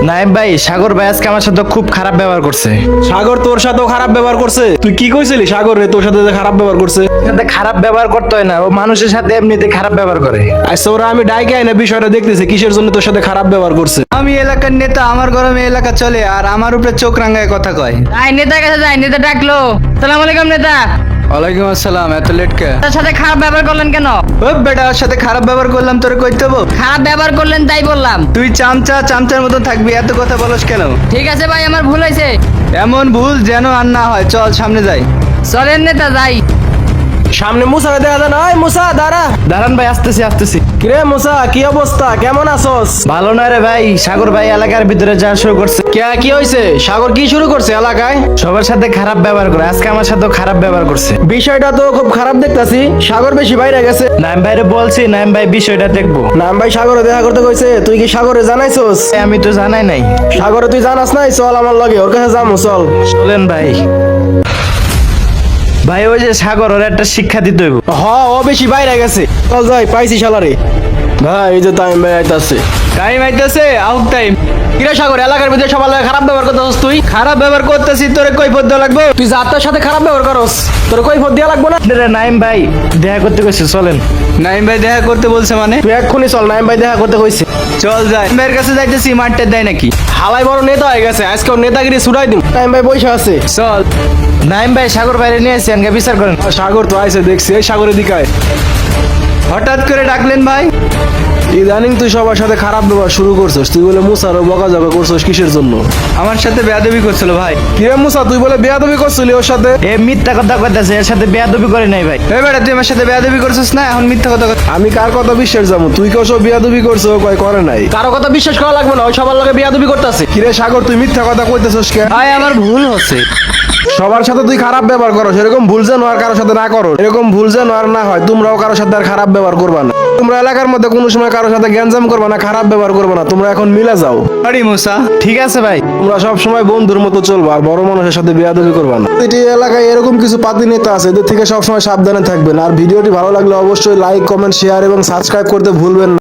নাইম ভাই, সাগর ভাই আজকে আমার সাথে খুব খারাপ ব্যবহার করছে। সাগর তোর সাথেও খারাপ ব্যবহার করছে? তুই কি কইছিলি সাগর রে তোর সাথে যে খারাপ ব্যবহার করছে? সাথে খারাপ ব্যবহার করতে হয় না, ও মানুষের সাথে এমনিতে খারাপ ব্যবহার করে। আচ্ছা ওরা আমি ডাইকে আইনা বিষয়টা দেখতেছি কিসের জন্য তোর সাথে খারাপ ব্যবহার করছে। আমি এলাকার নেতা, আমার গরমে এলাকা চলে, আর আমার উপরে চোখ রাঙায় কথা কয়। যাই নেতার কাছে যাই, নেতা ডাকলো। সালাম আলাইকুম নেতা। ওয়ালাইকুম আসসালাম। এত লেট কে? তার সাথে খারাপ ব্যবহার করলেন কেন? ও বেটা, ওর সাথে খারাপ ব্যবহার করলাম তোরে কইতে হবো? খারাপ ব্যবহার করলেন তাই বললাম। তুই চামচার মতো থাকবি, এত কথা বলস কেন? ঠিক আছে ভাই, আমার ভুল হয়েছে। এমন ভুল যেন আর না হয়, চল সামনে যাই। চলেন নেতা যাই। সামনে মুসা দেখা যায় না। ওই মুসা দাঁড়া। দাঁড়ান ভাই, আসতেছি। কিরে মুসা কি অবস্থা, কেমন আছোস? ভালো না রে ভাই, সাগর ভাই এলাকার ভিতরে যা শুরু করছে। কি হয়েছে? সাগর কি শুরু করছে এলাকায়? সবার সাথে খারাপ ব্যবহার করে, আজকে আমার সাথেও খারাপ ব্যবহার করছে। বিষয়টা তো খুব খারাপ দেখতাছি। সাগর বেশি বাইরে গেছে। নাইম ভাইরে বলছি, নাইম ভাই বিষয়টা দেখবো। নাম ভাই সাগরে দেখা করতে কইছে, তুই কি সাগরে জানাইছস? আমি তো জানাই নাই। সাগরে তুই জানাস নাই? চল আমার লগে, ওর কাছে যাবো চল। চলেন ভাই। ভাই ওই যে সাগর, ওর একটা শিক্ষা দিতে হইব। ও বেশি বাইরে গেছে। চল যাই, পাইছি শালারে। ভাই এই যে টাইম ভাই আইতাছে। টাইম আইতাছে, আউট টাইম। কিরে সাগর, এলাকার ভিতরে সবার লগে খারাপ ব্যবহার করতেছস তুই? খারাপ ব্যবহার করতেছি, তোরে কৈফিয়ত দেওয়া লাগবে? তুই যাত্রার সাথে খারাপ ব্যবহার করস, তোর কৈফিয়ত দেয়া লাগবে না? আপনারা নাইম ভাই দেখা করতে গেছে, চলেন। নাইম ভাই দেখা করতে বলছে মানে? তুই এক্ষুনি চল, নাইম ভাই দেখা করতে কইছে। চল যাই। ভাইয়ের কাছে যাইতেছি, মারতে দেয় নাকি? হালাই বড় নেতা হয়ে গেছে, আজকে ওর নেতাগিরি ছুড়াই দিম। টাইম ভাই বসে আছে। চল। নাইম ভাই সাগর বাইরে নিয়ে আসছেন, বিচার করেন। সাগর তো আইছে দেখছি, এই সাগরের দিকে আয়। হঠাৎ করে ডাকলেন ভাই? ইদানিং তুই সবার সাথে খারাপ ব্যবহার শুরু করছিস, তুই বলে মুসারও বকাঝকা করছিস কিসের জন্য? আমার সাথে বেয়াদবি করছিল ভাই। কিরে মুসা, তুই বলে বেয়াদবি করছিলি ওর সাথে? এ মিথ্যা কথা কইতাছে, এর সাথে বেয়াদবি করে নাই ভাই। এই বেটা, তুই আমার সাথে বেয়াদবি করছিস না, এখন মিথ্যা কথা কথা। আমি কার কথা বিশ্বাস যাবো? তুই কেউ সব বিয়াদবি করছো, কয় করে নাই। কারো কথা বিশ্বাস করা লাগবে না, ওই সবার লগে বিয়াদবি করতেছে। কিরে সাগর, তুই মিথ্যা কথা কইতেছস কে? ভাই আমার ভুল হচ্ছে। সবার সাথে তুই খারাপ ব্যবহার করো, এরকম ভুল যেন আর কারোর সাথে না করো, এরকম ভুল যেন আর না হয়। তোমরাও কারোর সাথে আর খারাপ ব্যবহার করবা না। তোমরা এলাকার মধ্যে কোনো সময় কারোর সাথে গ্যাঞ্জাম করবা না, খারাপ ব্যবহার করবা না। তোমরা এখন মিলে যাও। আরে মুসা, ঠিক আছে ভাই। তোমরা সব সময় বন্ধুর মতো চলবা, আর বড় মানুষের সাথে বেয়াদবি করবা না। এটি এলাকায় এরকম কিছু পাতি নেতা আছে, এদের থেকে সবসময় সাবধানে থাকবেন। আর ভিডিওটি ভালো লাগলে অবশ্যই লাইক, কমেন্ট, শেয়ার এবং সাবস্ক্রাইব করতে ভুলবেন না।